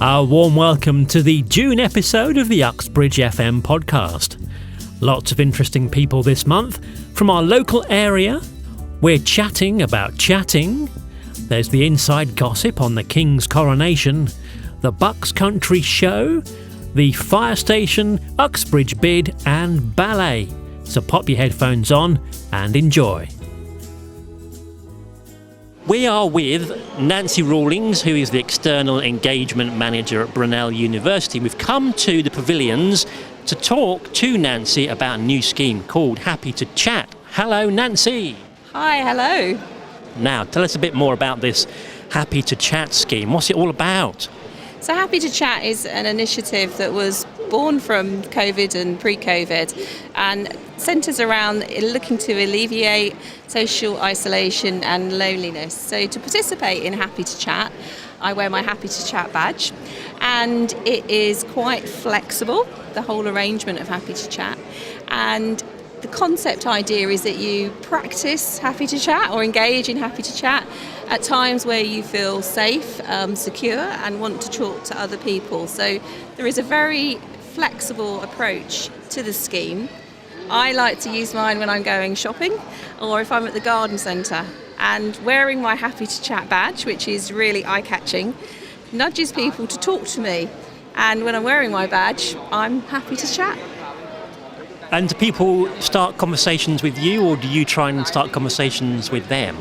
A warm welcome to the June episode of the UxbridgeFM podcast. Lots of interesting people this month from our local area. We're chatting about chatting. There's the inside gossip on the King's coronation, the Bucks Country show, the fire station, Uxbridge BID and ballet. So pop your headphones on and enjoy. We are with Nancy Rawlings, who is the External Engagement Manager at Brunel University. We've come to the pavilions to talk to Nancy about a new scheme called Happy to Chat. Hello, Nancy. Hi, hello. Now, tell us a bit more about this Happy to Chat scheme. What's it all about? So Happy to Chat is an initiative that was born from COVID and pre-COVID and centres around looking to alleviate social isolation and loneliness. So to participate in Happy to Chat, I wear my Happy to Chat badge, and it is quite flexible, the whole arrangement of Happy to Chat. And the concept idea is that you practice Happy to Chat or engage in Happy to Chat at times where you feel safe, secure and want to talk to other people. So there is a very flexible approach to the scheme. I like to use mine when I'm going shopping or if I'm at the garden centre, and wearing my Happy to Chat badge, which is really eye-catching, nudges people to talk to me. And when I'm wearing my badge, I'm happy to chat. And do people start conversations with you, or do you try and start conversations with them?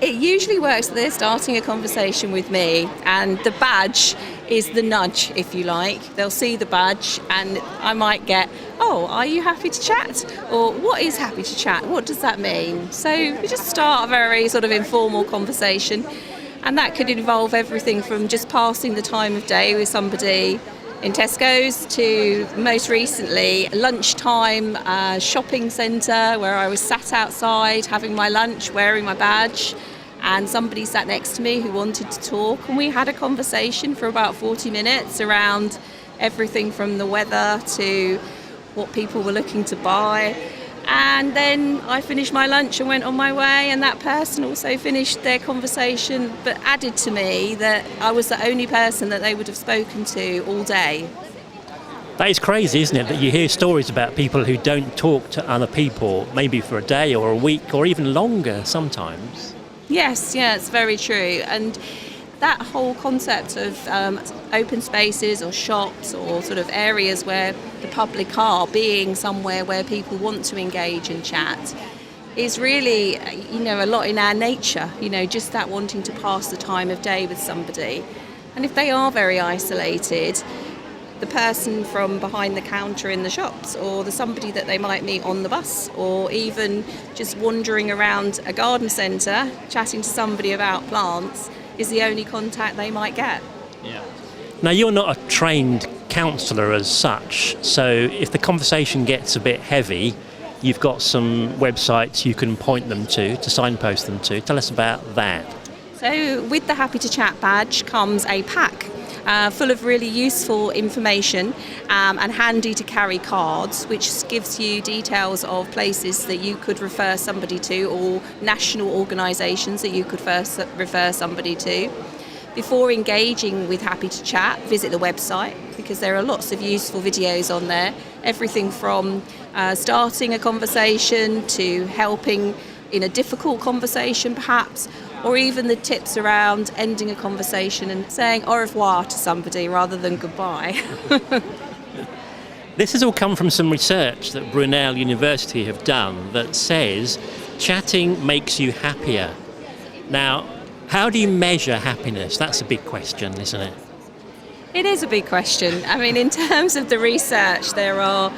It usually works that they're starting a conversation with me, and the badge is the nudge, if you like. They'll see the badge and I might get, oh, are you happy to chat? Or what is happy to chat? What does that mean? So we just start a very sort of informal conversation, and that could involve everything from just passing the time of day with somebody in Tesco's to most recently lunchtime shopping centre where I was sat outside having my lunch wearing my badge, and somebody sat next to me who wanted to talk, and we had a conversation for about 40 minutes around everything from the weather to what people were looking to buy. And then I finished my lunch and went on my way, and that person also finished their conversation but added to me that I was the only person that they would have spoken to all day. That is crazy, isn't it? That you hear stories about people who don't talk to other people, maybe for a day or a week or even longer sometimes. Yes, yeah, it's very true. And that whole concept of open spaces or shops or sort of areas where the public are being somewhere where people want to engage and chat is really, a lot in our nature, just that wanting to pass the time of day with somebody. And if they are very isolated, the person from behind the counter in the shops or somebody that they might meet on the bus or even just wandering around a garden centre chatting to somebody about plants is the only contact they might get. Yeah. Now, you're not a trained counsellor as such, so if the conversation gets a bit heavy, you've got some websites you can point them to signpost them to. Tell us about that. So with the Happy to Chat badge comes a pack full of really useful information and handy to carry cards, which gives you details of places that you could refer somebody to or national organisations that you could first refer somebody to. Before engaging with Happy to Chat, visit the website because there are lots of useful videos on there, everything from starting a conversation to helping in a difficult conversation perhaps, or even the tips around ending a conversation and saying au revoir to somebody rather than goodbye. This has all come from some research that Brunel University have done that says chatting makes you happier. Now, how do you measure happiness? That's a big question, isn't it? It is a big question. I mean, in terms of the research, there are,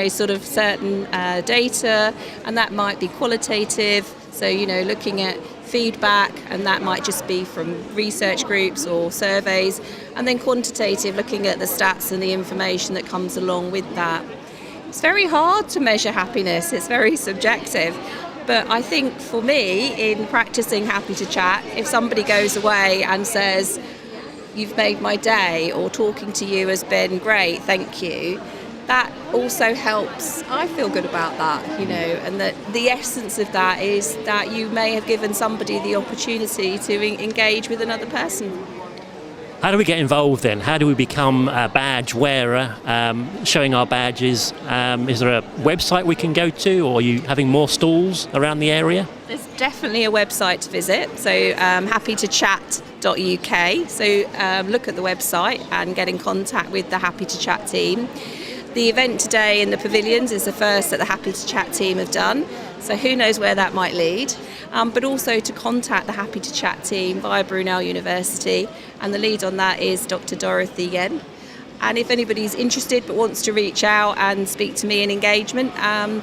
sort of certain data, and that might be qualitative. So, looking at feedback, and that might just be from research groups or surveys, and then quantitative, looking at the stats and the information that comes along with that. It's very hard to measure happiness. It's very subjective. But I think for me, in practicing Happy to Chat, if somebody goes away and says, you've made my day, or talking to you has been great, thank you, that also helps. I feel good about that, and that the essence of that is that you may have given somebody the opportunity to engage with another person. How do we get involved then? How do we become a badge wearer, showing our badges? Is there a website we can go to, or are you having more stalls around the area? There's definitely a website to visit, so happytochat.uk. So look at the website and get in contact with the Happy to Chat team. The event today in the pavilions is the first that the Happy to Chat team have done, so who knows where that might lead. But also to contact the Happy to Chat team via Brunel University, and the lead on that is Dr. Dorothy Yen. And if anybody's interested but wants to reach out and speak to me in engagement,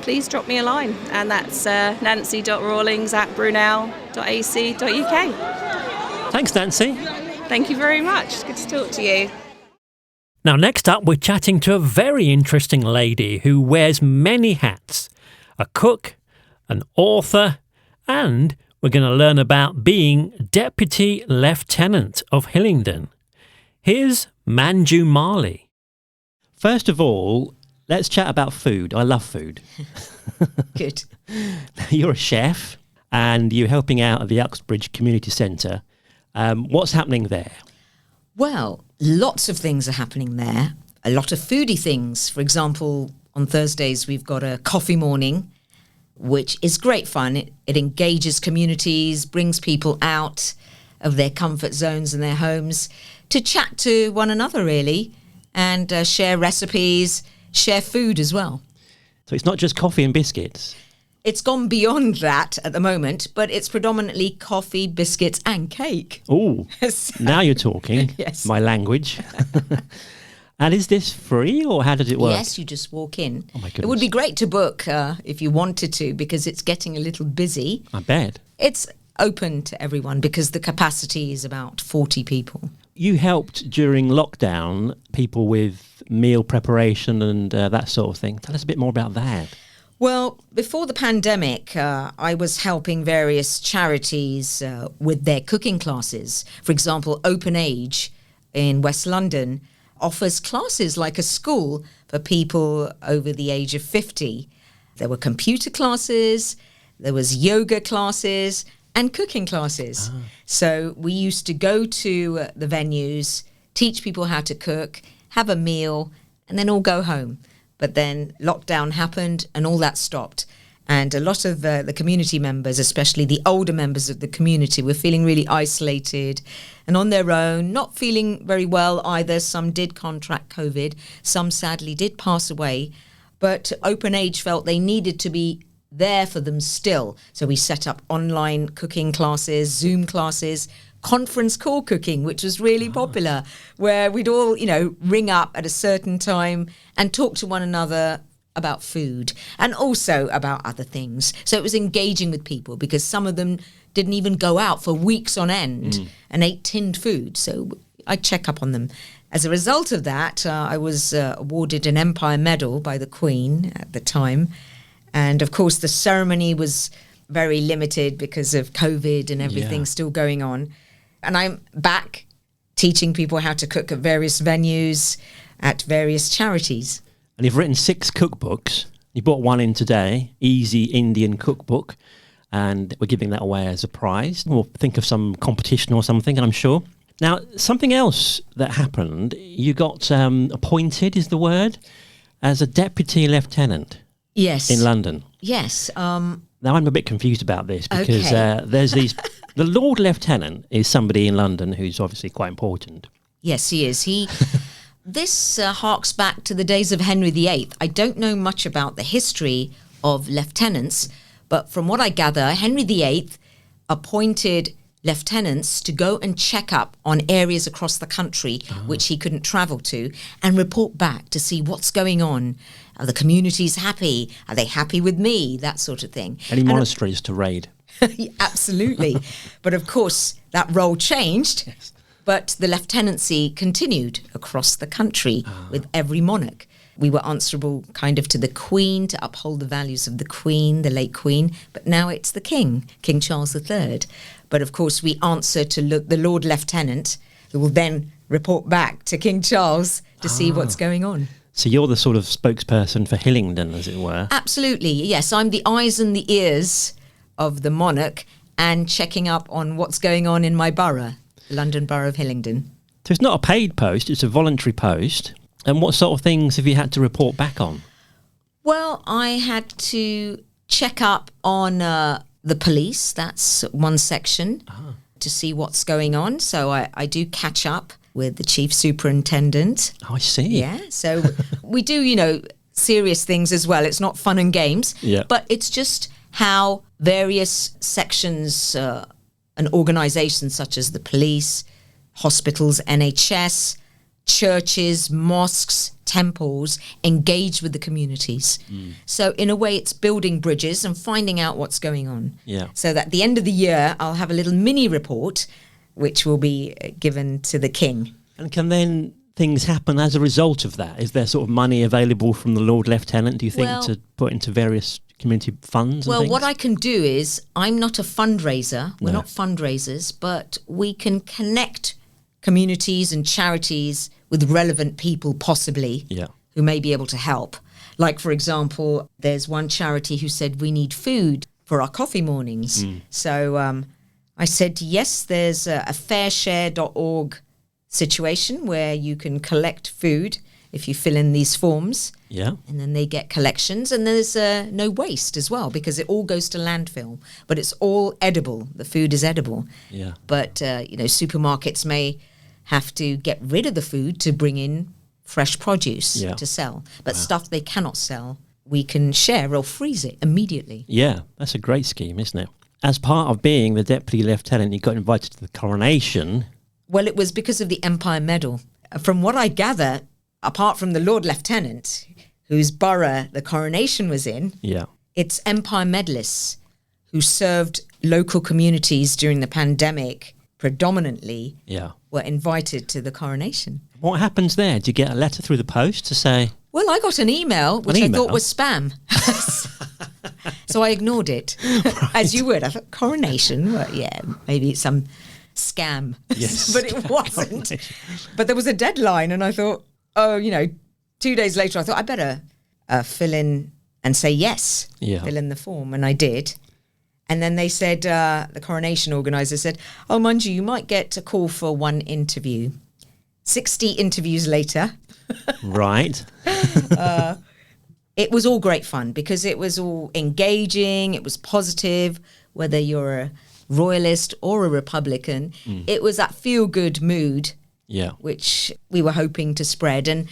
please drop me a line, and that's nancy.rawlings@brunel.ac.uk. Thanks, Nancy. Thank you very much. It's good to talk to you. Now, next up, we're chatting to a very interesting lady who wears many hats. A cook, an author, and we're going to learn about being Deputy Lieutenant of Hillingdon. Here's Manju Malhi. First of all, let's chat about food. I love food. Good. You're a chef and you're helping out at the Uxbridge Community Centre. What's happening there? Well, lots of things are happening there. A lot of foodie things. For example, on Thursdays we've got a coffee morning, which is great fun. It engages communities, brings people out of their comfort zones and their homes to chat to one another, really, and share recipes, share food as well. So it's not just coffee and biscuits? It's gone beyond that at the moment, but it's predominantly coffee, biscuits and cake. Oh, now you're talking. Yes. My language. And is this free, or how does it work? Yes, you just walk in. Oh my goodness. It would be great to book if you wanted to, because it's getting a little busy. I bet. It's open to everyone because the capacity is about 40 people. You helped during lockdown people with meal preparation and that sort of thing. Tell us a bit more about that. Well, before the pandemic, I was helping various charities with their cooking classes. For example, Open Age in West London offers classes like a school for people over the age of 50. There were computer classes, there was yoga classes and cooking classes. So we used to go to the venues, teach people how to cook, have a meal, and then all go home. But then lockdown happened and all that stopped. And a lot of the community members, especially the older members of the community, were feeling really isolated and on their own, not feeling very well either. Some did contract COVID, some sadly did pass away. But Open Age felt they needed to be there for them still. So we set up online cooking classes, Zoom classes, conference call cooking, which was really popular, where we'd all, ring up at a certain time and talk to one another about food and also about other things. So it was engaging with people because some of them didn't even go out for weeks on end and ate tinned food. So I'd check up on them. As a result of that, I was awarded an Empire Medal by the Queen at the time. And of course, the ceremony was very limited because of COVID and everything still going on. And I'm back teaching people how to cook at various venues, at various charities. And you've written 6 cookbooks. You brought one in today, Easy Indian Cookbook, and we're giving that away as a prize. We'll think of some competition or something, I'm sure. Now, something else that happened, you got appointed, is the word, as a Deputy Lieutenant. Yes. In London. Yes. Now, I'm a bit confused about this because there's these... The Lord Lieutenant is somebody in London who's obviously quite important. Yes, he is. This harks back to the days of Henry VIII. I don't know much about the history of lieutenants, but from what I gather, Henry VIII appointed lieutenants to go and check up on areas across the country which he couldn't travel to and report back to see what's going on. Are the communities happy? Are they happy with me? That sort of thing. Any monasteries to raid? Absolutely. But of course, that role changed. Yes. But the lieutenancy continued across the country with every monarch. We were answerable kind of to the Queen to uphold the values of the Queen, the late Queen. But now it's the King, King Charles III. But of course, we answer to the Lord Lieutenant, who will then report back to King Charles to see what's going on. So you're the sort of spokesperson for Hillingdon, as it were? Absolutely, yes. I'm the eyes and the ears of the monarch and checking up on what's going on in my borough, London Borough of Hillingdon. So it's not a paid post, it's a voluntary post. And what sort of things have you had to report back on? Well, I had to check up on the police. That's one section to see what's going on. So I do catch up with the chief superintendent. Oh, I see. Yeah. So we do, serious things as well. It's not fun and games, but it's just how various sections and organisations such as the police, hospitals, NHS, churches, mosques, temples engage with the communities. So in a way, it's building bridges and finding out what's going on. Yeah. So that at the end of the year, I'll have a little mini report which will be given to the king. And can then things happen as a result of that? Is there sort of money available from the Lord Lieutenant, do you think, to put into various community funds? Well, what I can do is, I'm not a fundraiser. We're not fundraisers, but we can connect communities and charities with relevant people, possibly, who may be able to help. Like, for example, there's one charity who said we need food for our coffee mornings. So I said, yes, there's a fairshare.org situation where you can collect food if you fill in these forms. Yeah. And then they get collections. And there's no waste as well, because it all goes to landfill. But it's all edible. The food is edible. Yeah. But, supermarkets may have to get rid of the food to bring in fresh produce to sell. But stuff they cannot sell, we can share or freeze it immediately. Yeah, that's a great scheme, isn't it? As part of being the Deputy Lieutenant, you got invited to the coronation. Well, it was because of the Empire Medal. From what I gather, apart from the Lord Lieutenant, whose borough the coronation was in, it's Empire medalists who served local communities during the pandemic predominantly were invited to the coronation. What happens there? Do you get a letter through the post to say... Well, I got an email, which I thought was spam. So I ignored it, as you would. I thought, coronation? Well, maybe it's some scam. Yes. But it wasn't. But there was a deadline, and I thought, 2 days later, I thought, I better fill in and say yes, fill in the form, and I did. And then they said, the coronation organiser said, oh, Manju, you might get a call for one interview. 60 interviews later. Right. It was all great fun because it was all engaging, it was positive, whether you're a royalist or a Republican. It was that feel-good mood, which we were hoping to spread. And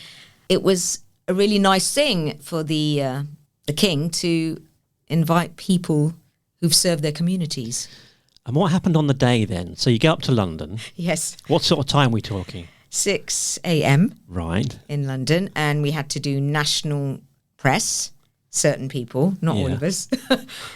it was a really nice thing for the king to invite people who've served their communities. And what happened on the day then? So you go up to London. Yes. What sort of time are we talking? 6 a.m. Right. In London. And we had to do national press, certain people, not all of us,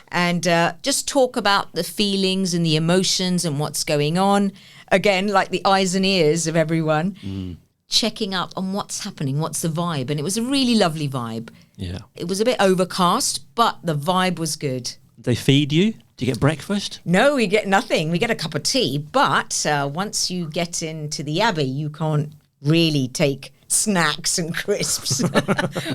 and just talk about the feelings and the emotions and what's going on. Again, like the eyes and ears of everyone, checking up on what's happening, what's the vibe. And it was a really lovely vibe. Yeah. It was a bit overcast, but the vibe was good. They feed you? Do you get breakfast? No, we get nothing. We get a cup of tea. But once you get into the Abbey, you can't really take snacks and crisps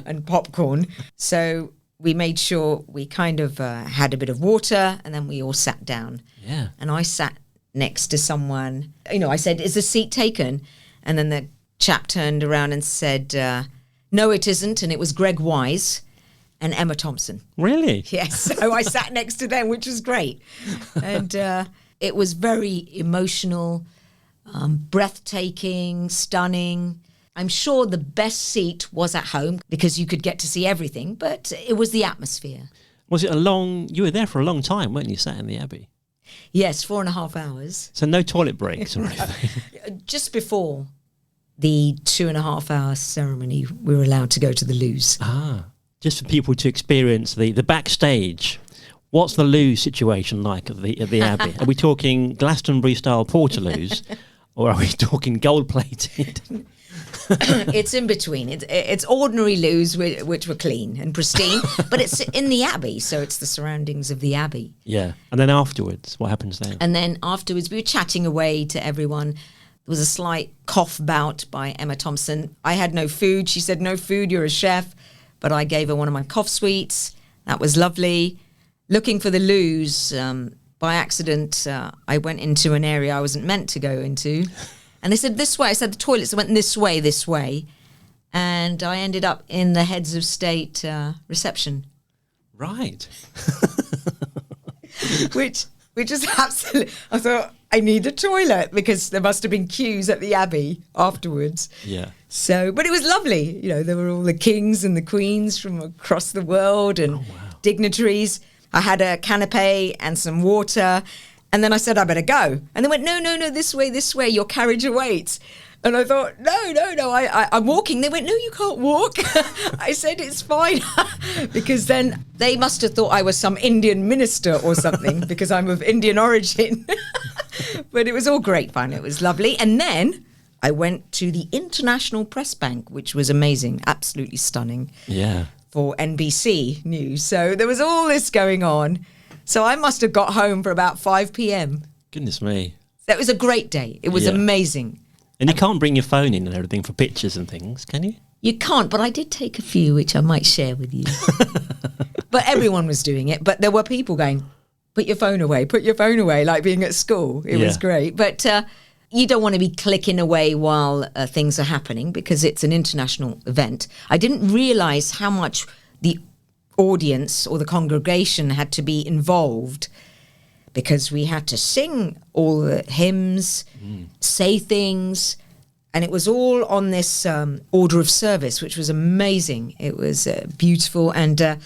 and popcorn. So we made sure we kind of had a bit of water, and then we all sat down. Yeah. And I sat next to someone. I said, is the seat taken? And then the chap turned around and said, no, it isn't. And it was Greg Wise and Emma Thompson. Really? Yes. So I sat next to them, which was great. And it was very emotional, breathtaking, stunning. I'm sure the best seat was at home because you could get to see everything, but it was the atmosphere. Was it you were there for a long time, weren't you, sat in the Abbey? Yes, 4.5 hours. So no toilet breaks or anything? Just before the 2.5 hour ceremony, we were allowed to go to the loos. Just for people to experience the backstage. What's the loo situation like at the Abbey? Are we talking Glastonbury-style portaloos, or are we talking gold-plated? It's in between. It's ordinary loos which were clean and pristine, but it's in the Abbey, so it's the surroundings of the Abbey. Yeah. And then afterwards, what happens then? And then afterwards, we were chatting away to everyone. There was a slight cough bout by Emma Thompson. I had no food. She said, no food, you're a chef. But I gave her one of my cough sweets. That was lovely. Looking for the loos, by accident, I went into an area I wasn't meant to go into. And they said, this way. I said, the toilets went this way. And I ended up in the heads of state reception. Right. which is absolutely... I thought, I need a toilet, because there must have been queues at the Abbey afterwards. Yeah. So, but it was lovely. You know, there were all the kings and the queens from across the world and dignitaries. I had a canapé and some water. And then I said, I better go. And they went, no, this way, your carriage awaits. And I thought, no, I'm walking. They went, no, you can't walk. I said, it's fine. Because then they must have thought I was some Indian minister or something, because I'm of Indian origin. But it was all great fun. It was lovely. And then I went to the International Press Bank, which was amazing, absolutely stunning. Yeah. For NBC News. So there was all this going on. So I must have got home for about 5 p.m. Goodness me. That was a great day. It was amazing. And you can't bring your phone in and everything for pictures and things, can you? You can't, but I did take a few, which I might share with you. But everyone was doing it. But there were people going, put your phone away, like being at school. It was great. But you don't want to be clicking away while things are happening, because it's an international event. I didn't realise how much the audience or the congregation had to be involved, because we had to sing all the hymns, say things, and it was all on this order of service, which was amazing. It was beautiful, and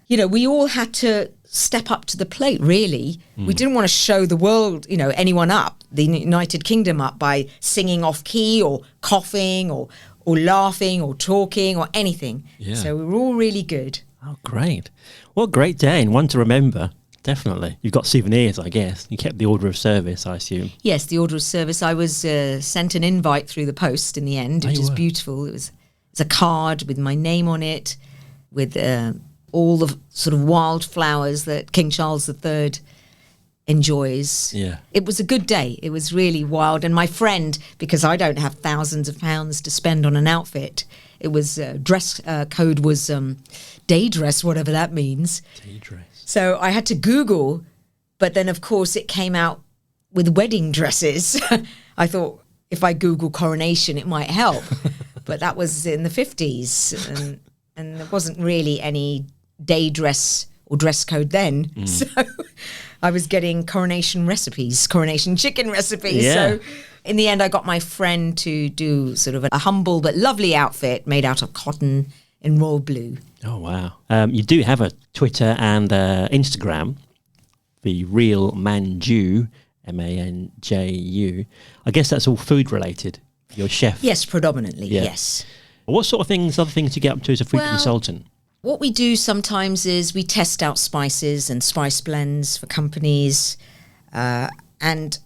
we all had to step up to the plate, really. We didn't want to show the world, anyone up, the United Kingdom up, by singing off key or coughing or laughing or talking or anything. Yeah. So we were all really good. Oh, great. What a great day, and one to remember. Definitely. You've got souvenirs, I guess. You kept the order of service, I assume. Yes, the order of service. I was sent an invite through the post in the end, which is beautiful. It's a card with my name on it, with all the sort of wildflowers that King Charles III enjoys. Yeah. It was a good day. It was really wild. And my friend, because I don't have thousands of pounds to spend on an outfit, it was dress code was day dress, whatever that means. Day dress. So I had to Google, but then, of course, it came out with wedding dresses. I thought if I Google coronation, it might help. But that was in the 50s, and there wasn't really any day dress or dress code then. So I was getting coronation chicken recipes. Yeah. So in the end, I got my friend to do sort of a humble but lovely outfit made out of cotton in royal blue. Oh, wow. You do have a Twitter and Instagram, the Real Manju, Manju. I guess that's all food related. You're a chef. Yes, predominantly, yes. What sort of other things do you get up to as a food consultant? What we do sometimes is we test out spices and spice blends for companies. And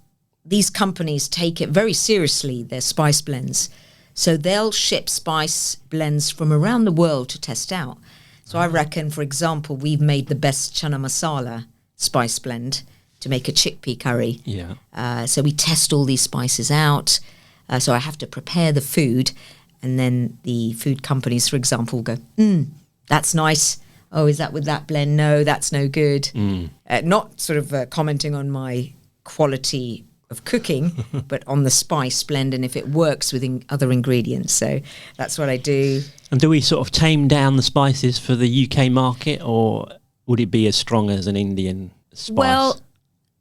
these companies take it very seriously, their spice blends. So they'll ship spice blends from around the world to test out. So I reckon, for example, we've made the best chana masala spice blend to make a chickpea curry. Yeah. So we test all these spices out. So I have to prepare the food, and then the food companies, for example, go, that's nice. Oh, is that with that blend? No, that's no good. Not sort of commenting on my quality of cooking, but on the spice blend and if it works with other ingredients. So that's what I do. And do we sort of tame down the spices for the UK market, or would it be as strong as an Indian spice? Well,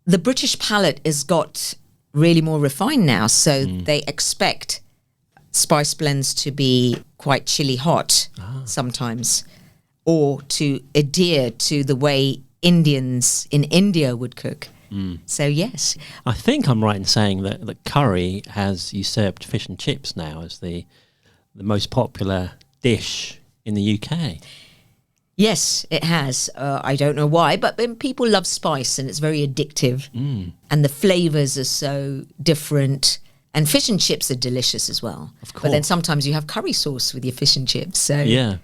the British palate has got really more refined now, so they expect spice blends to be quite chili hot sometimes, or to adhere to the way Indians in India would cook. So yes, I think I'm right in saying that the curry has usurped fish and chips now as the most popular dish in the UK. Yes, it has. I don't know why, but people love spice and it's very addictive. And the flavours are so different. And fish and chips are delicious as well. Of course. But then sometimes you have curry sauce with your fish and chips. So yeah.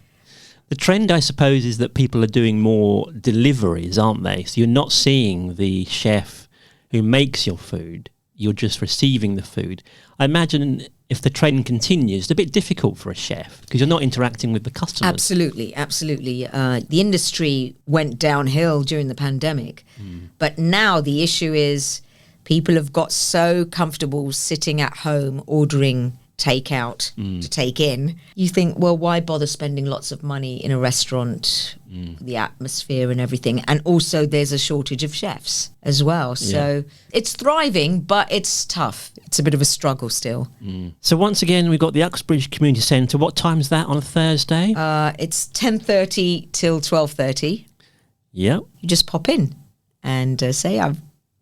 The trend, I suppose, is that people are doing more deliveries, aren't they? So you're not seeing the chef who makes your food. You're just receiving the food. I imagine if the trend continues, it's a bit difficult for a chef because you're not interacting with the customers. Absolutely, absolutely. The industry went downhill during the pandemic. But now the issue is People have got so comfortable sitting at home ordering takeout to take in. You think, well, why bother spending lots of money in a restaurant, the atmosphere and everything? And also there's a shortage of chefs as well. So it's thriving, but it's tough. It's a bit of a struggle still. So once again, we've got the Uxbridge Community Centre. What time's that on a Thursday? It's 10:30 till 12:30. Yeah. You just pop in and say,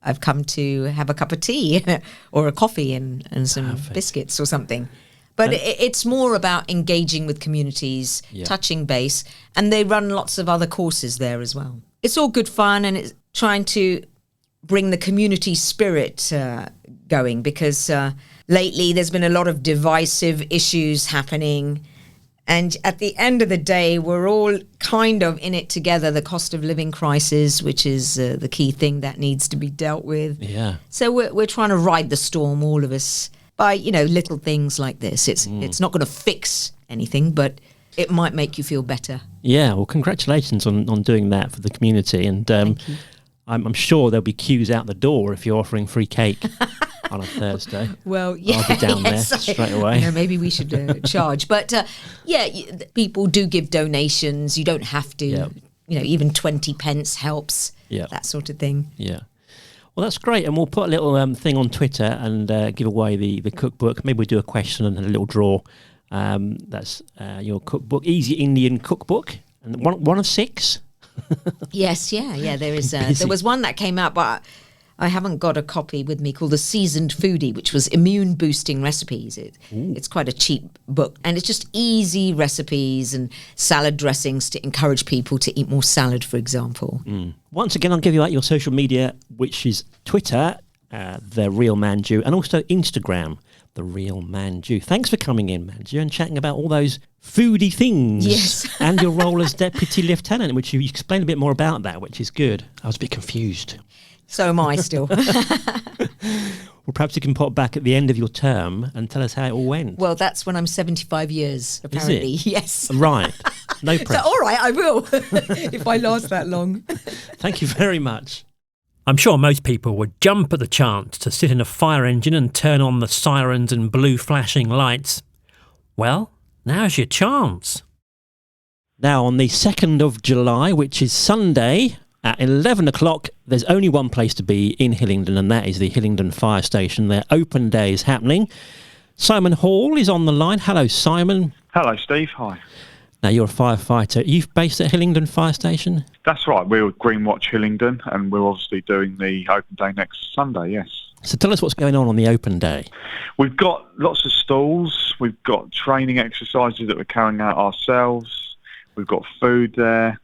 I've come to have a cup of tea or a coffee and some biscuits or something. But it's more about engaging with communities, touching base, and they run lots of other courses there as well. It's all good fun, and it's trying to bring the community spirit going, because lately there's been a lot of divisive issues happening. And at the end of the day, we're all kind of in it together. The cost of living crisis, which is the key thing that needs to be dealt with. Yeah. So we're trying to ride the storm, all of us, by, little things like this. It's not going to fix anything, but it might make you feel better. Yeah, well, congratulations on doing that for the community. And Thank you. I'm sure there'll be queues out the door if you're offering free cake on a Thursday. Well, yeah. I'll be down there straight away. Maybe we should charge. But, people do give donations. You don't have to. Yep. Even 20 pence helps, that sort of thing. Yeah. Well, that's great. And we'll put a little thing on Twitter and give away the cookbook. Maybe we'll do a question and a little draw. That's your cookbook, Easy Indian Cookbook. And one of 6. Yes, yeah. There is. There was one that came out, but I haven't got a copy with me, called The Seasoned Foodie, which was immune boosting recipes. It's quite a cheap book, and it's just easy recipes and salad dressings to encourage people to eat more salad, for example. Once again, I'll give you out your social media, which is Twitter, The Real Manju, and also Instagram, The Real Manju. Thanks for coming in, Manju, and chatting about all those foodie things. Yes. And your role as Deputy Lieutenant, which you explained a bit more about that, which is good. I was a bit confused. So am I still. Well, perhaps you can pop back at the end of your term and tell us how it all went. Well, that's when I'm 75 years, apparently. Is it? Yes. Right. No pressure. So, all right, I will, if I last that long. Thank you very much. I'm sure most people would jump at the chance to sit in a fire engine and turn on the sirens and blue flashing lights. Well, now's your chance. Now, on the 2nd of July, which is Sunday, at 11 o'clock, there's only one place to be in Hillingdon, and that is the Hillingdon Fire Station. Their open day is happening. Simon Hall is on the line. Hello, Simon. Hello, Steve. Hi. Now, you're a firefighter. Are you based at Hillingdon Fire Station? That's right. We're Greenwatch Hillingdon, and we're obviously doing the open day next Sunday, yes. So tell us what's going on the open day. We've got lots of stalls. We've got training exercises that we're carrying out ourselves. We've got food there.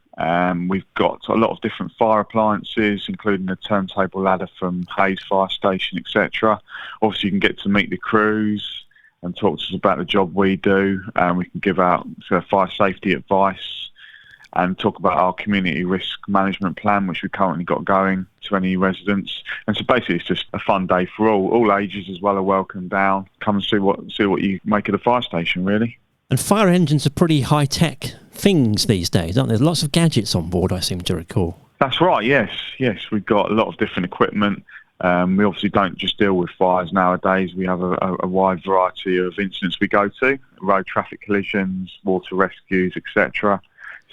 We've got a lot of different fire appliances, including a turntable ladder from Hayes Fire Station, etc. Obviously, you can get to meet the crews and talk to us about the job we do. We can give out fire safety advice and talk about our community risk management plan, which we've currently got going to any residents. And so basically, it's just a fun day for all ages as well. Are welcome down. Come and see what you make of the fire station, really. And fire engines are pretty high-tech things these days, aren't there? There's lots of gadgets on board, I seem to recall. That's right, yes. We've got a lot of different equipment. We obviously don't just deal with fires nowadays. We have a wide variety of incidents we go to, road traffic collisions, water rescues, etc.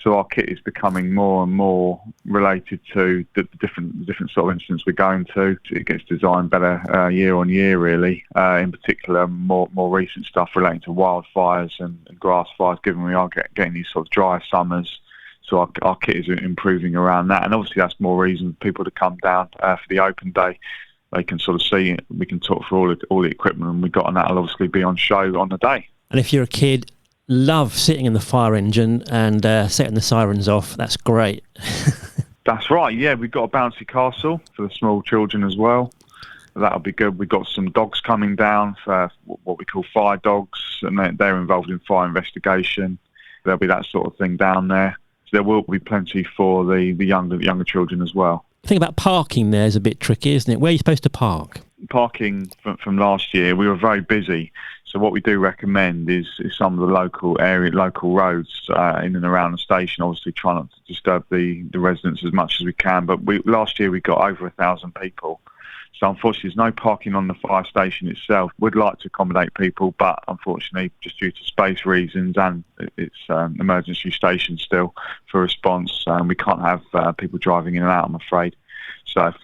So our kit is becoming more and more related to the different sort of incidents we're going to. It gets designed better year on year, really. In particular, more recent stuff relating to wildfires and grass fires, given we are getting these sort of dry summers. So our kit is improving around that. And obviously that's more reason for people to come down for the open day. They can sort of see it. We can talk through all the equipment and we've got, and that'll obviously be on show on the day. And if you're a kid, love sitting in the fire engine and setting the sirens off. That's great. That's right, yeah. We've got a bouncy castle for the small children as well. That'll be good. We've got some dogs coming down for what we call fire dogs, and they're involved in fire investigation. There'll be that sort of thing down there. So there will be plenty for the younger children as well. The thing about parking there is a bit tricky, isn't it? Where are you supposed to park? Parking from last year, we were very busy. So what we do recommend is some of the local roads in and around the station. Obviously, try not to disturb the residents as much as we can. But last year we got over 1,000 people So unfortunately, there's no parking on the fire station itself. We'd like to accommodate people, but unfortunately, just due to space reasons and it's an emergency station still for response, we can't have people driving in and out, I'm afraid. So if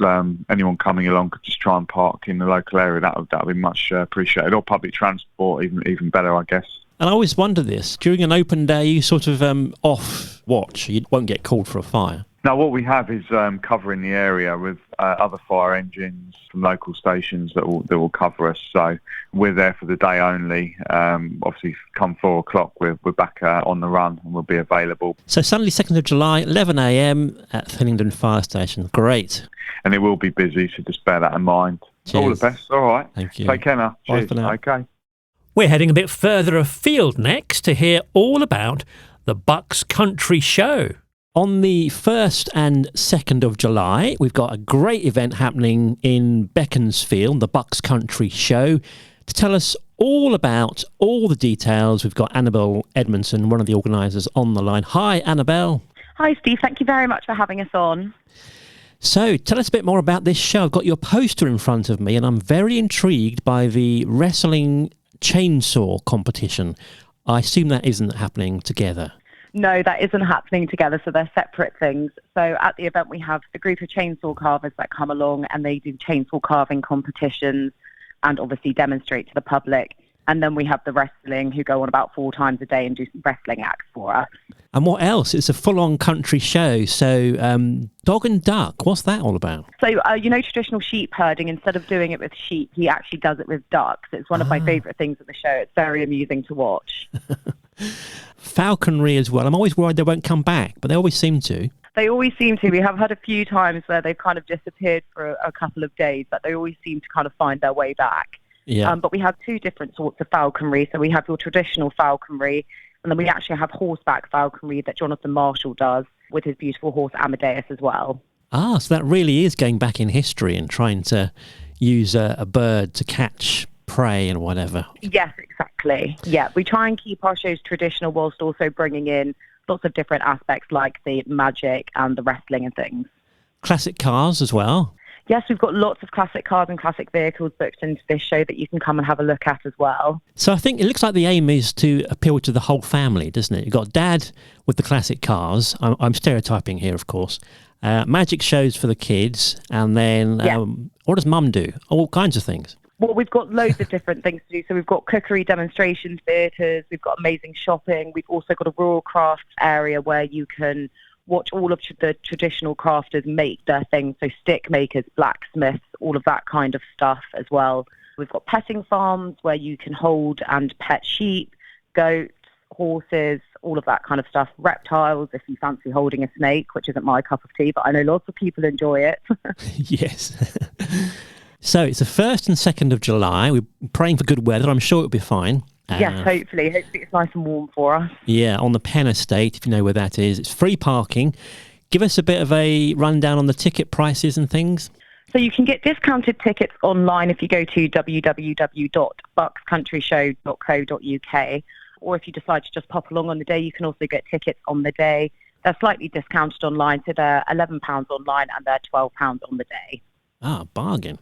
anyone coming along could just try and park in the local area, that would be much appreciated. Or public transport, even better, I guess. And I always wonder this, during an open day, you sort of off watch, you won't get called for a fire. Now, what we have is covering the area with other fire engines from local stations that will cover us. So we're there for the day only. Obviously, come 4 o'clock, we're back on the run and we'll be available. So Sunday, 2nd of July, 11 a.m. at Hillingdon Fire Station. Great. And it will be busy, so just bear that in mind. Cheers. All the best. All right. Thank you. Take care now. Bye Cheers. for now. Okay. We're heading a bit further afield next to hear all about the Bucks Country Show. On the 1st and 2nd of July, we've got a great event happening in Beaconsfield, the Bucks Country Show. To tell us all about all the details, we've got Annabelle Edmondson, one of the organisers, on the line. Hi, Annabelle. Hi, Steve. Thank you very much for having us on. So, tell us a bit more about this show. I've got your poster in front of me, and I'm very intrigued by the wrestling chainsaw competition. I assume that isn't happening together. No, that isn't happening together, so they're separate things. So at the event, we have a group of chainsaw carvers that come along and they do chainsaw carving competitions and obviously demonstrate to the public. And then we have the wrestling who go on about 4 times a day and do some wrestling acts for us. And what else? It's a full-on country show. So dog and duck, what's that all about? So, traditional sheep herding, instead of doing it with sheep, he actually does it with ducks. It's one of my favourite things at the show. It's very amusing to watch. Falconry as well. I'm always worried they won't come back, but they always seem to. They always seem to. We have had a few times where they've kind of disappeared for a couple of days, but they always seem to kind of find their way back. Yeah. But we have 2 different sorts of falconry. So we have your traditional falconry, and then we actually have horseback falconry that Jonathan Marshall does with his beautiful horse Amadeus as well. Ah, so that really is going back in history and trying to use a bird to catch prey and whatever. Yes, exactly. Yeah, we try and keep our shows traditional whilst also bringing in lots of different aspects like the magic and the wrestling and things. Classic cars as well. Yes, we've got lots of classic cars and classic vehicles booked into this show that you can come and have a look at as well. So I think it looks like the aim is to appeal to the whole family, doesn't it? You've got Dad with the classic cars. I'm stereotyping here, of course. Magic shows for the kids. And then what does Mum do? All kinds of things. Well, we've got loads of different things to do. So we've got cookery demonstration theatres. We've got amazing shopping. We've also got a rural crafts area where you can watch all of the traditional crafters make their things, so stick makers, blacksmiths, all of that kind of stuff as well. We've got petting farms where you can hold and pet sheep, goats, horses, all of that kind of stuff. Reptiles, if you fancy holding a snake, which isn't my cup of tea, but I know lots of people enjoy it. Yes. So it's the 1st and 2nd of July. We're praying for good weather. I'm sure it'll be fine. Yes, hopefully. Hopefully it's nice and warm for us. Yeah, on the Penn Estate, if you know where that is. It's free parking. Give us a bit of a rundown on the ticket prices and things. So you can get discounted tickets online if you go to www.buckscountryshow.co.uk, or if you decide to just pop along on the day, you can also get tickets on the day. They're slightly discounted online, so they're £11 online and they're £12 on the day. Ah, bargain.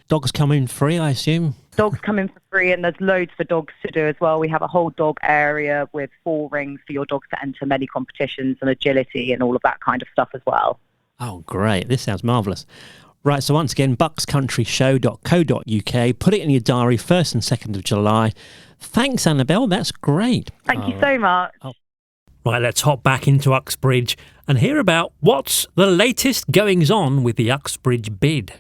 Dogs come in free, I assume? Dogs come in for free, and there's loads for dogs to do as well. We have a whole dog area with 4 rings for your dogs to enter many competitions and agility and all of that kind of stuff as well. Oh, great. This sounds marvellous. Right, so once again, buckscountryshow.co.uk. Put it in your diary, 1st and 2nd of July. Thanks, Annabelle. That's great. Thank you so much. Right, let's hop back into Uxbridge and hear about what's the latest goings-on with the Uxbridge BID.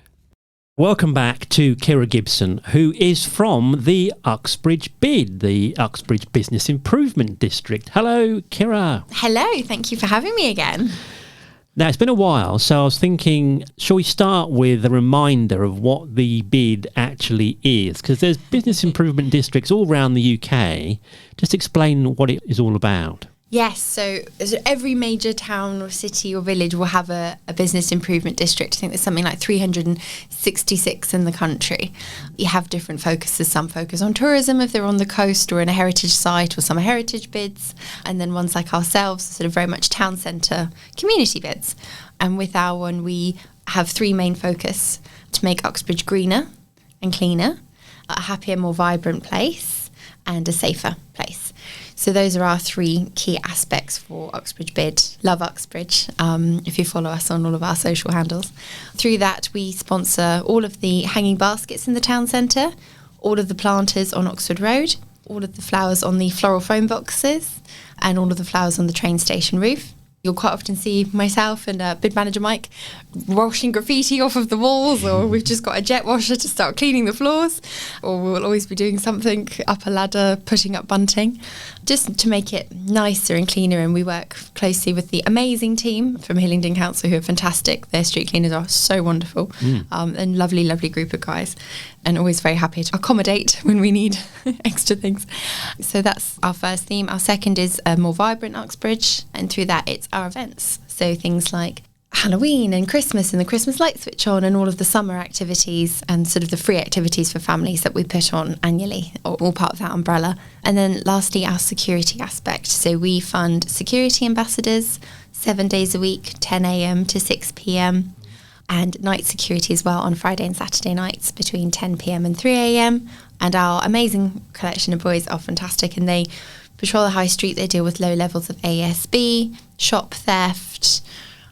Welcome back to Kira Gibson, who is from the Uxbridge BID, the Uxbridge Business Improvement District. Hello, Kira. Hello, thank you for having me again. Now, it's been a while, so I was thinking, shall we start with a reminder of what the BID actually is? Because there's business improvement districts all around the UK. Just explain what it is all about. Yes, so every major town or city or village will have a business improvement district. I think there's something like 366 in the country. You have different focuses. Some focus on tourism if they're on the coast or in a heritage site, or some are heritage bids. And then ones like ourselves, sort of very much town centre community bids. And with our one, we have 3 main focus. to make Uxbridge greener and cleaner, a happier, more vibrant place, and a safer place. So those are our 3 key aspects for Uxbridge BID. Love Uxbridge, if you follow us on all of our social handles. Through that, we sponsor all of the hanging baskets in the town centre, all of the planters on Oxford Road, all of the flowers on the floral foam boxes, and all of the flowers on the train station roof. You'll quite often see myself and BID manager Mike washing graffiti off of the walls, or we've just got a jet washer to start cleaning the floors, or we'll always be doing something up a ladder, putting up bunting, just to make it nicer and cleaner. And we work closely with the amazing team from Hillingdon Council, who are fantastic. Their street cleaners are so wonderful, and lovely, lovely group of guys, and always very happy to accommodate when we need extra things. So that's our first theme. Our second is a more vibrant Uxbridge, and through that it's our events. So things like Halloween and Christmas and the Christmas light switch on, and all of the summer activities and sort of the free activities for families that we put on annually, all part of that umbrella. And then lastly, our security aspect. So we fund security ambassadors 7 days a week, 10 a.m. to 6 p.m. and night security as well on Friday and Saturday nights between 10 p.m. and 3 a.m. And our amazing collection of boys are fantastic, and they patrol the high street. They deal with low levels of ASB, shop theft,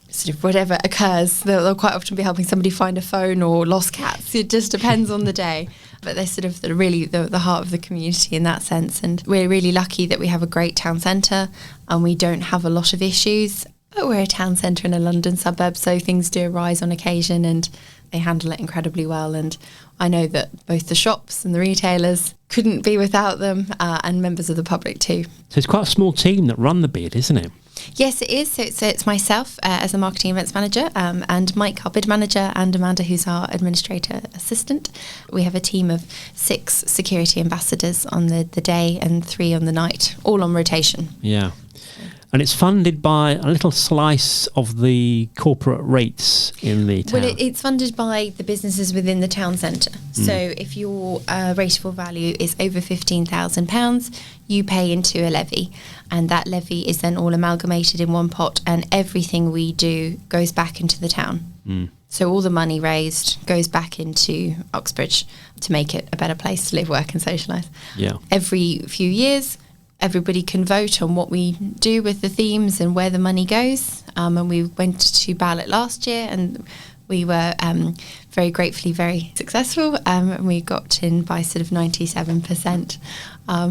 sort of whatever occurs. They'll quite often be helping somebody find a phone or lost cats. It just depends on the day. But they're sort of really the heart of the community in that sense. And we're really lucky that we have a great town centre and we don't have a lot of issues. But we're a town centre in a London suburb, so things do arise on occasion, and they handle it incredibly well. And I know that both the shops and the retailers couldn't be without them, and members of the public too. So it's quite a small team that run the BID, isn't it? Yes, it is. So it's myself as a marketing events manager, and Mike, our BID manager, and Amanda, who's our administrator assistant. We have a team of 6 security ambassadors on the day and 3 on the night, all on rotation. Yeah. And it's funded by a little slice of the corporate rates in the town. Well, it's funded by the businesses within the town centre. So if your rateable value is over £15,000, you pay into a levy. And that levy is then all amalgamated in one pot, and everything we do goes back into the town. So all the money raised goes back into Uxbridge to make it a better place to live, work and socialise. Yeah. Every few years, everybody can vote on what we do with the themes and where the money goes. And we went to ballot last year, and we were very gratefully very successful. And we got in by sort of 97%,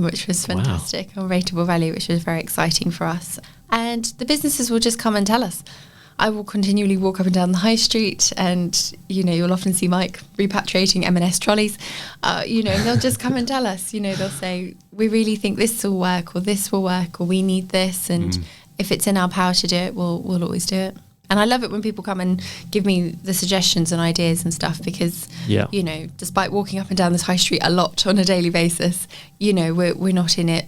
which was fantastic. Wow. On rateable value, which was very exciting for us. And the businesses will just come and tell us. I will continually walk up and down the high street, and you'll often see Mike repatriating M&S trolleys, and they'll just come and tell us. They'll say, we really think this will work, or this will work, or we need this, and if it's in our power to do it, we'll always do it. And I love it when people come and give me the suggestions and ideas and stuff, because despite walking up and down this high street a lot on a daily basis, we're not in it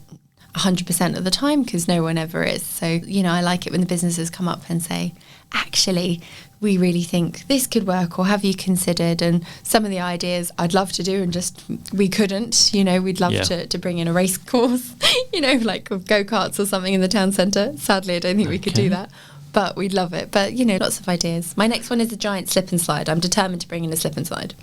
100% of the time, because no one ever is. So I like it when the businesses come up and say, actually, we really think this could work, or have you considered? And some of the ideas I'd love to do, and just we couldn't. We'd love to bring in a race course, like go-karts or something in the town centre. Sadly, I don't think we could do that, but we'd love it. But lots of ideas. My next one is a giant slip and slide. I'm determined to bring in a slip and slide.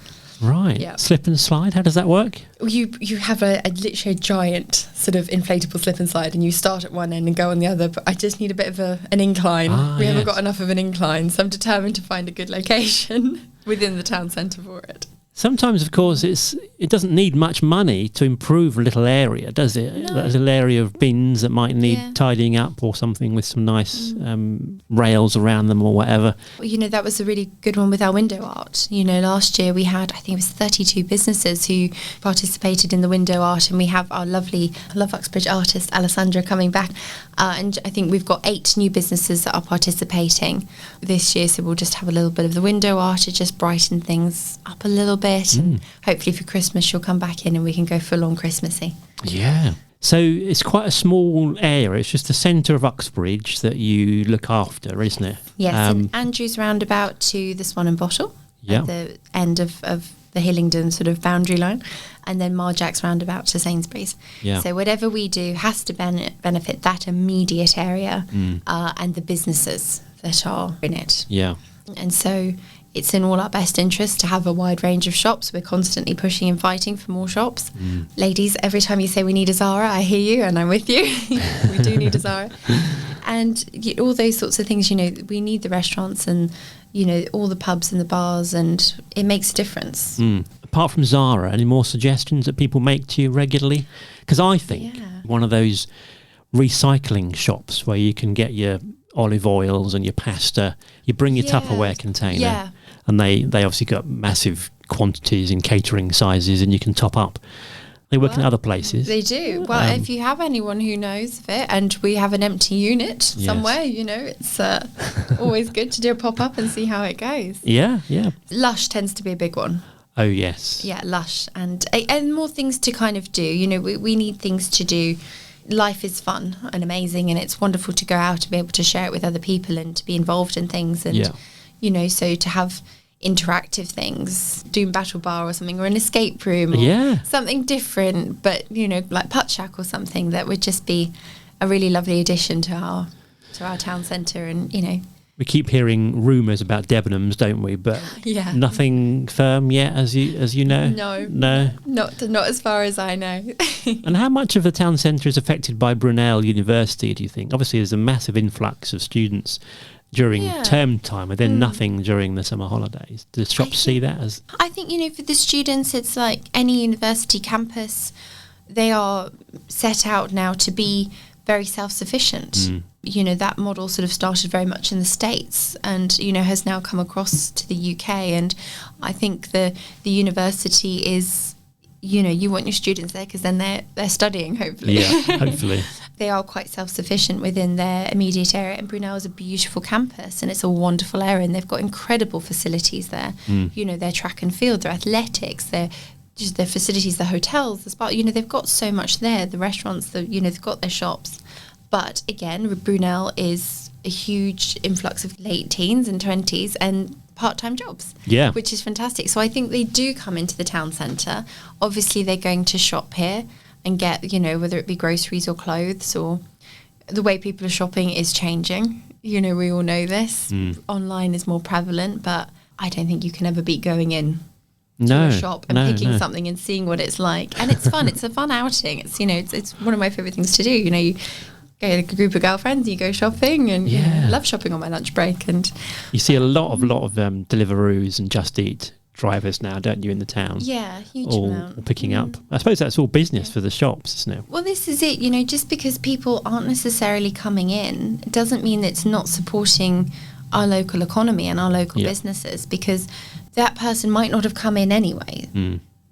Right. Yeah. Slip and slide, how does that work? You have literally a giant sort of inflatable slip and slide, and you start at one end and go on the other, but I just need a bit of an incline. We haven't got enough of an incline, so I'm determined to find a good location within the town centre for it. Sometimes, of course, it doesn't need much money to improve a little area, does it? No. There's a little area of bins that might need tidying up, or something with some nice rails around them or whatever. Well, that was a really good one with our window art. Last year we had, I think it was 32 businesses who participated in the window art, and we have our lovely Love Uxbridge artist, Alessandra, coming back. And I think we've got 8 new businesses that are participating this year, so we'll just have a little bit of the window art to just brighten things up a little bit. And hopefully for Christmas she'll come back in and we can go full on Christmassy. Yeah. So it's quite a small area. It's just the centre of Uxbridge that you look after, isn't it? Yes, and Andrew's roundabout to the Swan and Bottle at the end of the Hillingdon sort of boundary line, and then Marjack's roundabout to Sainsbury's. Yeah. So whatever we do has to benefit that immediate area and the businesses that are in it. Yeah. And so it's in all our best interest to have a wide range of shops. We're constantly pushing and fighting for more shops. Ladies, every time you say we need a Zara, I hear you and I'm with you. We do need a Zara. And all those sorts of things, we need the restaurants and, all the pubs and the bars, and it makes a difference. Apart from Zara, any more suggestions that people make to you regularly? Because I think one of those recycling shops where you can get your olive oils and your pasta, you bring your Tupperware container, and they obviously got massive quantities in catering sizes, and you can top up. They work in other places. They do. Well, if you have anyone who knows of it, and we have an empty unit somewhere, it's always good to do a pop-up and see how it goes. Yeah. Lush tends to be a big one. Oh, yes. Yeah, Lush. And more things to kind of do. We need things to do. Life is fun and amazing, and it's wonderful to go out and be able to share it with other people and to be involved in things. And, so to have interactive things, Doom Battle Bar or something, or an escape room, or something different, but like Putt Shack or something, that would just be a really lovely addition to our town centre. And we keep hearing rumours about Debenhams, don't we? But nothing firm yet, as you know. No, not as far as I know. And how much of the town centre is affected by Brunel University, do you think? Obviously, there's a massive influx of students during term time, and then nothing during the summer holidays. Do the shops see that as? I think, for the students, it's like any university campus. They are set out now to be very self-sufficient. That model sort of started very much in the States and, has now come across to the UK. And I think the university is, you want your students there because then they're studying, hopefully. Yeah, hopefully. They are quite self-sufficient within their immediate area, and Brunel is a beautiful campus and it's a wonderful area, and they've got incredible facilities there. Their track and field, their athletics, their facilities, the hotels, the spa, they've got so much there, the restaurants, they've got their shops. But again, Brunel is a huge influx of late teens and 20s and part-time jobs, which is fantastic. So I think they do come into the town centre. Obviously, they're going to shop here and get, whether it be groceries or clothes, or the way people are shopping is changing. We all know this. Online is more prevalent, but I don't think you can ever beat going in to a shop and picking something and seeing what it's like. And it's fun. It's a fun outing. It's, it's one of my favourite things to do. You get a group of girlfriends, you go shopping, and I love shopping on my lunch break. And you see a lot of Deliveroos and Just Eat drivers now, don't you, in the town? Yeah, huge amount. Picking up. I suppose that's all business for the shops, isn't it? Well, this is it. Just because people aren't necessarily coming in, it doesn't mean it's not supporting our local economy and our local businesses, because that person might not have come in anyway.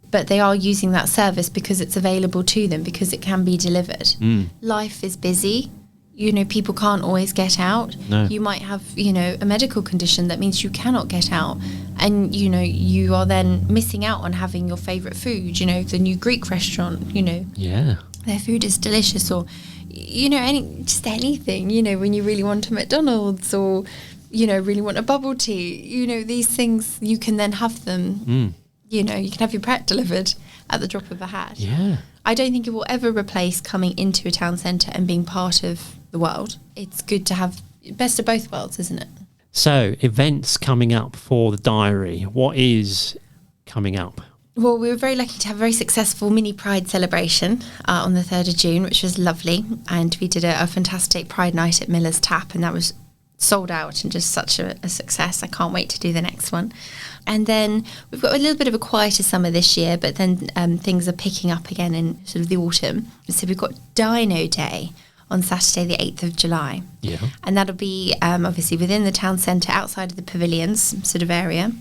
But they are using that service because it's available to them, because it can be delivered. Life is busy. People can't always get out. No. You might have, a medical condition that means you cannot get out. And, you are then missing out on having your favourite food, the new Greek restaurant, Yeah. Their food is delicious, or, anything, when you really want a McDonald's, or, really want a bubble tea, these things, you can then have them. You can have your Pret delivered at the drop of a hat. Yeah. I don't think it will ever replace coming into a town centre and being part of the world. It's good to have best of both worlds, isn't it? So, events coming up for the diary. What is coming up? Well, we were very lucky to have a very successful mini Pride celebration on the 3rd of June, which was lovely. And we did a fantastic Pride night at Miller's Tap, and that was sold out and just such a success. I can't wait to do the next one. And then we've got a little bit of a quieter summer this year, but then things are picking up again in sort of the autumn. So we've got Dino Day on Saturday the 8th of July. Yeah. And that'll be obviously within the town centre, outside of the pavilions sort of area.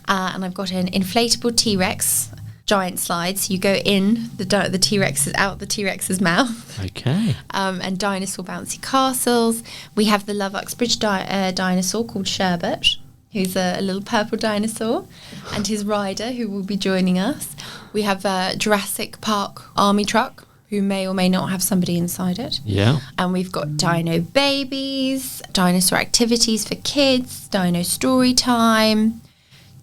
And I've got an inflatable T-Rex giant slides. You go in, the T-Rex is out the T-Rex's mouth. Okay. And dinosaur bouncy castles. We have the Love Uxbridge dinosaur called Sherbet, who's a little purple dinosaur, and his rider, who will be joining us. We have a Jurassic Park army truck, who may or may not have somebody inside it. Yeah. And we've got dino babies, dinosaur activities for kids, dino story time.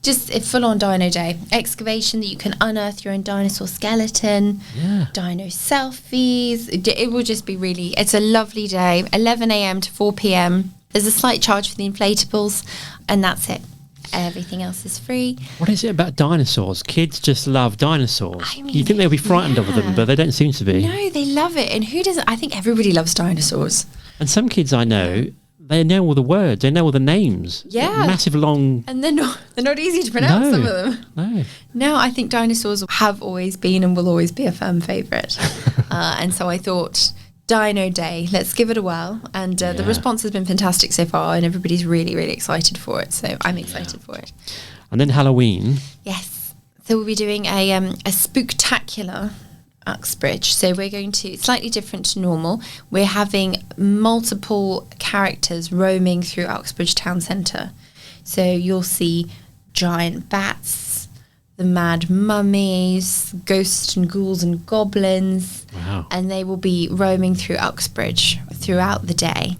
Just a full-on dino day. Excavation that you can unearth your own dinosaur skeleton. Yeah. Dino selfies. It will just be really... It's a lovely day. 11 a.m. to 4 p.m. There's a slight charge for the inflatables, and that's it. Everything else is free. What is it about dinosaurs? Kids just love dinosaurs. I mean, you think they'll be frightened of them, but they don't seem to be. No, they love it. And who doesn't? I think everybody loves dinosaurs. And some kids I know, they know all the words, they know all the names. Yeah. Massive long... And they're not easy to pronounce, some of them. No, I think dinosaurs have always been and will always be a firm favourite. And so I thought, Dino Day, let's give it a whirl. And the response has been fantastic so far, and everybody's really, really excited for it. So I'm excited for it. And then Halloween. Yes. So we'll be doing a spooktacular Uxbridge. So we're going to, slightly different to normal, we're having multiple characters roaming through Uxbridge town centre. So you'll see giant bats, the mad mummies, ghosts and ghouls and goblins. Wow. And they will be roaming through Uxbridge throughout the day.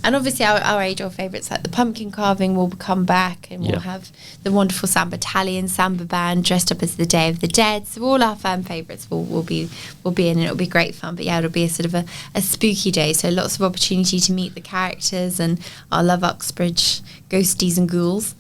And obviously our age-old favourites like the pumpkin carving will come back, and we'll have the wonderful Samba Battalion, Samba Band dressed up as the Day of the Dead. So all our fan favourites will be in, and it'll be great fun. But it'll be a sort of a spooky day. So lots of opportunity to meet the characters and our Love Uxbridge ghosties and ghouls.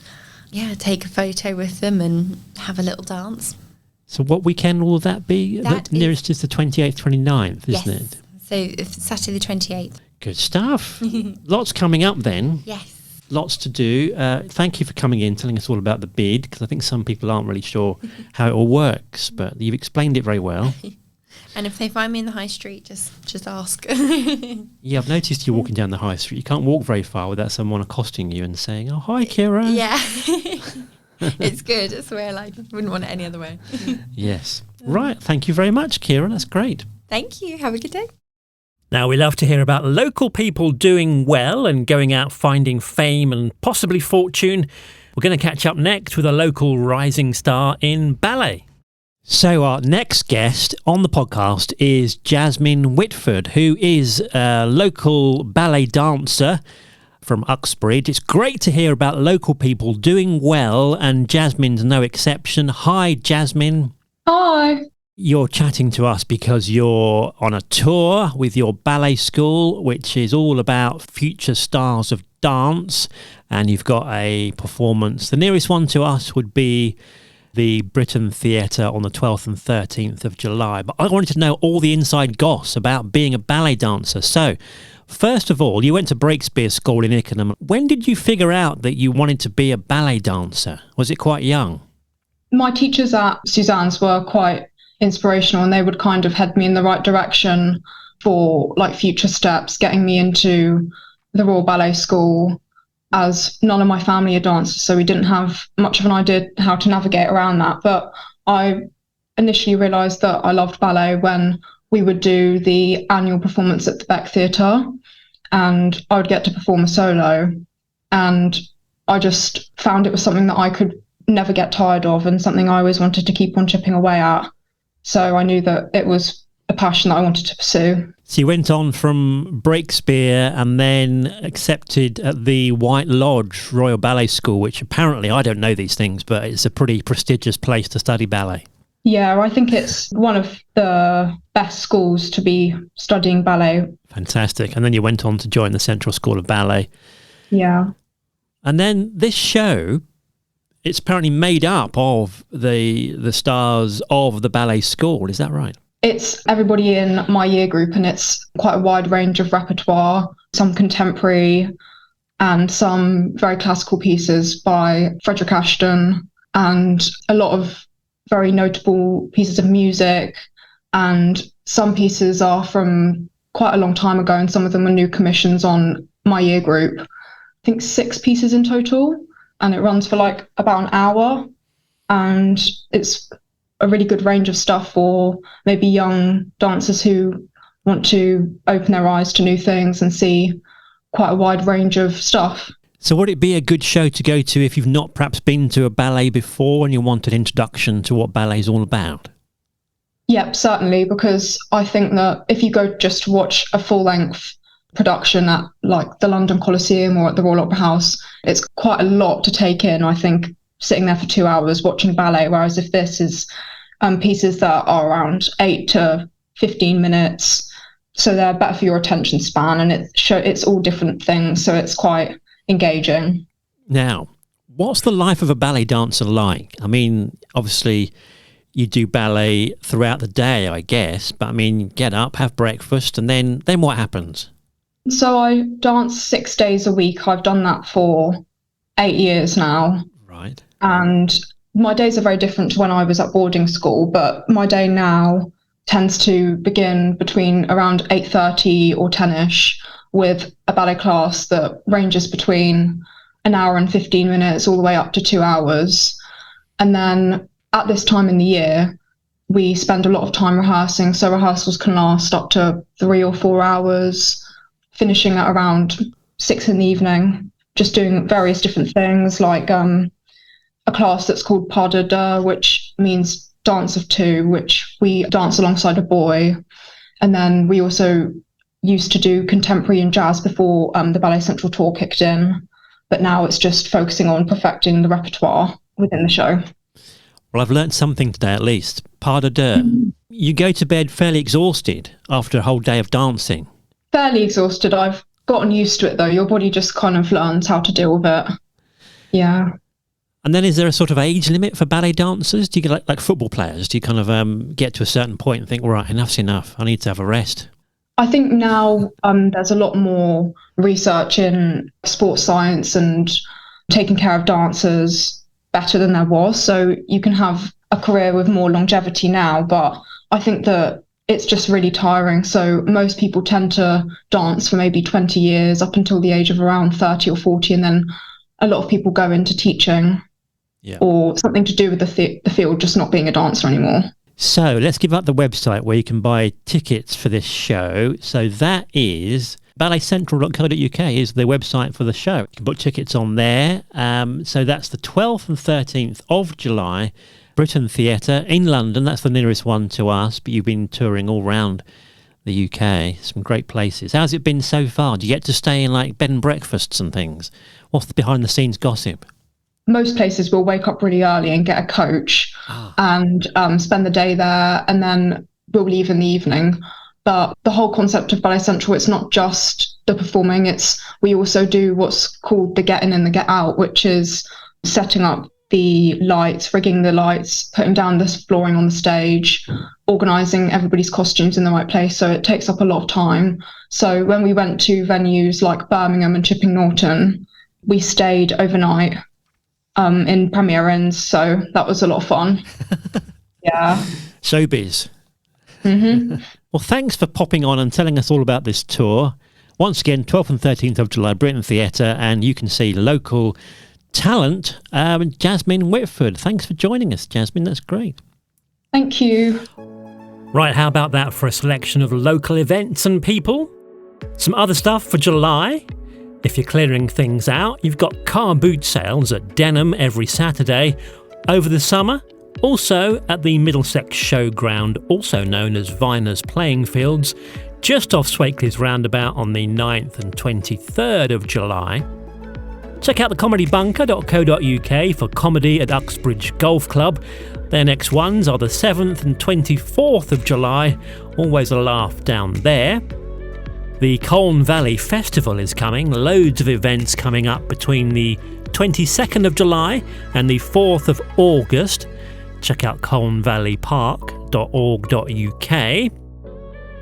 Yeah, take a photo with them and have a little dance. So what weekend will that be? The nearest is the 28th, 29th, isn't it? So it's Saturday the 28th. Good stuff. Lots coming up then. Yes. Lots to do. Thank you for coming in, telling us all about the bid, because I think some people aren't really sure how it all works, but you've explained it very well. And if they find me in the high street, just ask. Yeah, I've noticed you walking down the high street. You can't walk very far without someone accosting you and saying, "Oh, hi, Kira." Yeah. It's good. It's the way I like it. Wouldn't want it any other way. Yes. Right. Thank you very much, Kira. That's great. Thank you. Have a good day. Now, we love to hear about local people doing well and going out finding fame and possibly fortune. We're going to catch up next with a local rising star in ballet. So our next guest on the podcast is Jasmine Whitford, who is a local ballet dancer from Uxbridge. It's great to hear about local people doing well, and Jasmine's no exception. Hi, Jasmine. Hi. You're chatting to us because you're on a tour with your ballet school, which is all about future stars of dance, and you've got a performance. The nearest one to us would be the Britain Theatre on the 12th and 13th of July. But I wanted to know all the inside goss about being a ballet dancer. So, first of all, you went to Breakspear School in Ickenham. When did you figure out that you wanted to be a ballet dancer? Was it quite young? My teachers at Suzanne's were quite inspirational, and they would kind of head me in the right direction for like future steps, getting me into the Royal Ballet School, as none of my family are dancers, so we didn't have much of an idea how to navigate around that. But I initially realised that I loved ballet when we would do the annual performance at the Beck Theatre, and I would get to perform a solo, and I just found it was something that I could never get tired of and something I always wanted to keep on chipping away at. So I knew that it was a passion that I wanted to pursue. So you went on from Breakspear and then accepted at the White Lodge Royal Ballet School, which apparently, I don't know these things, but it's a pretty prestigious place to study ballet. Yeah, I think it's one of the best schools to be studying ballet. Fantastic. And then you went on to join the Central School of Ballet. Yeah. And then this show, it's apparently made up of the stars of the ballet school. Is that right? It's everybody in my year group, and it's quite a wide range of repertoire, some contemporary and some very classical pieces by Frederick Ashton, and a lot of very notable pieces of music. And some pieces are from quite a long time ago, and some of them are new commissions on my year group. I think 6 pieces in total, and it runs for like about an hour, and it's a really good range of stuff for maybe young dancers who want to open their eyes to new things and see quite a wide range of stuff. So would it be a good show to go to if you've not perhaps been to a ballet before and you want an introduction to what ballet is all about? Yep, certainly, because I think that if you go just to watch a full-length production at like the London Coliseum or at the Royal Opera House, it's quite a lot to take in, I think, sitting there for 2 hours watching ballet, whereas if this is pieces that are around 8 to 15 minutes, so they're better for your attention span, and it's all different things, so it's quite engaging. Now, What's the life of a ballet dancer like? I mean, obviously you do ballet throughout the day, I guess, but I mean, get up, have breakfast, and then what happens? So I dance 6 days a week. I've done that for 8 years now. Right. And my days are very different to when I was at boarding school, but my day now tends to begin between around 8:30 or 10ish with a ballet class that ranges between an hour and 15 minutes all the way up to 2 hours. And then at this time in the year, we spend a lot of time rehearsing. So rehearsals can last up to 3 or 4 hours, finishing at around 6 in the evening, just doing various different things like a class that's called Pas de deux, which means dance of two, which we dance alongside a boy. And then we also used to do contemporary and jazz before the Ballet Central tour kicked in. But now it's just focusing on perfecting the repertoire within the show. Well, I've learnt something today at least. Pas de deux. You go to bed fairly exhausted after a whole day of dancing. Fairly exhausted. I've gotten used to it though. Your body just kind of learns how to deal with it. Yeah. And then is there a sort of age limit for ballet dancers? Do you get like football players? Do you kind of get to a certain point and think, right, enough's enough, I need to have a rest? I think now there's a lot more research in sports science and taking care of dancers better than there was. So you can have a career with more longevity now, but I think that it's just really tiring. So most people tend to dance for maybe 20 years up until the age of around 30 or 40. And then a lot of people go into teaching or something to do with the field, just not being a dancer anymore. So let's give up the website where you can buy tickets for this show. So that is balletcentral.co.uk is the website for the show. You can book tickets on there. So that's the 12th and 13th of July, Britain Theatre in London. That's the nearest one to us, but you've been touring all around the UK. Some great places. How's it been so far? Do you get to stay in like bed and breakfasts and things? What's the behind the scenes gossip? Most places will wake up really early and get a coach and spend the day there, and then we'll leave in the evening. But the whole concept of Ballet Central, it's not just the performing, we also do what's called the get in and the get out, which is setting up the lights, rigging the lights, putting down the flooring on the stage, organising everybody's costumes in the right place. So it takes up a lot of time. So when we went to venues like Birmingham and Chipping Norton, we stayed overnight in Premier Inns, so that was a lot of fun. Yeah. Showbiz. Mm-hmm. Well, thanks for popping on and telling us all about this tour. Once again, 12th and 13th of July, Britain Theatre, and you can see local talent, Jasmine Whitford. Thanks for joining us, Jasmine. That's great. Thank you. Right, how about that for a selection of local events and people? Some other stuff for July. If you're clearing things out, you've got car boot sales at Denham every Saturday over the summer. Also at the Middlesex Showground, also known as Viners Playing Fields, just off Swakeleys Roundabout on the 9th and 23rd of July. Check out thecomedybunker.co.uk for comedy at Uxbridge Golf Club. Their next ones are the 7th and 24th of July, always a laugh down there. The Colne Valley Festival is coming, loads of events coming up between the 22nd of July and the 4th of August. Check out colnevalleypark.org.uk.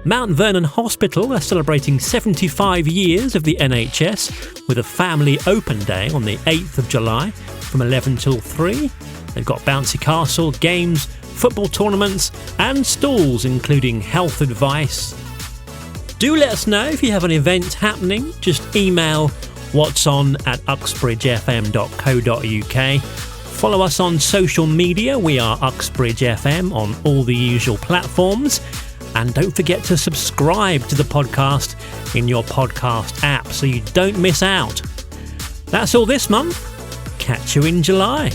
Mount Vernon Hospital are celebrating 75 years of the NHS with a family open day on the 8th of July from 11 till 3. They've got bouncy castle, games, football tournaments and stalls including health advice. Do let us know if you have an event happening. Just email what'son@uxbridgefm.co.uk. Follow us on social media. We are Uxbridge FM on all the usual platforms. And don't forget to subscribe to the podcast in your podcast app so you don't miss out. That's all this month. Catch you in July.